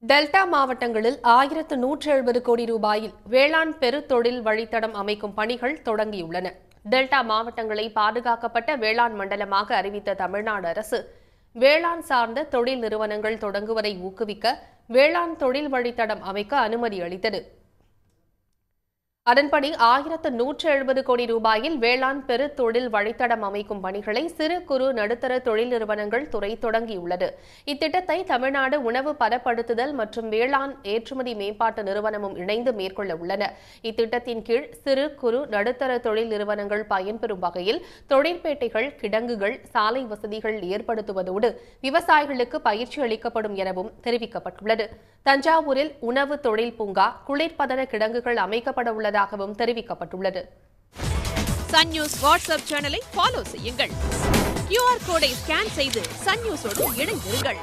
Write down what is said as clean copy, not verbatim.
Delta மாவட்டங்களில் 1170 கோடி ரூபாயில் வேளாண் பெருத்தொழில் வழித்தடம் அமைக்கும் பணிகள் தொடங்கியுள்ளன. டெல்டா மாவட்டங்களை பாதுகாக்கப்பட்ட வேளாண் மண்டலமாக அறிவித்த தமிழ்நாடு அரசு, வேளாண் சார்ந்த தொழில் நிறுவனங்கள் தொடங்குவதை ஊக்குவிக்க வேளாண் தொழில் வழித்தடம் அமைக்க அனுமதி அளித்தது. அதன்படி 1170 கோடி ரூபாயில் வேளாண் பெருத்தொழில் வழித்தடம் அமைக்கும் பணிகளை சிறு குறு நடுத்தர தொழில் நிறுவனங்கள் துறை தொடங்கியுள்ளது. இத்திட்டத்தை தமிழ்நாடு உணவு பதப்படுத்துதல் மற்றும் வேளாண் ஏற்றுமதி மேம்பாட்டு நிறுவனமும் இணைந்து மேற்கொள்ள உள்ளன. இத்திட்டத்தின் கீழ் சிறு குறு நடுத்தர தொழில் நிறுவனங்கள் பயன்பெறும் வகையில் தொழிற்பேட்டைகள், கிடங்குகள், சாலை வசதிகள் ஏற்படுத்துவதோடு விவசாயிகளுக்கு பயிற்சி அளிக்கப்படும் எனவும் தெரிவிக்கப்பட்டுள்ளது. தஞ்சாவூரில் உணவு தொழில் பூங்கா, குளிர்பதன கிடங்குகள் அமைக்கப்பட உள்ளதாகவும் தெரிவிக்கப்பட்டுள்ளது. சன் நியூஸ் வாட்ஸ்அப் சேனலை ஃபாலோ செய்யுங்கள். QR கோடை ஸ்கேன் செய்து சன் நியூஸோடு இணைந்திருங்கள்.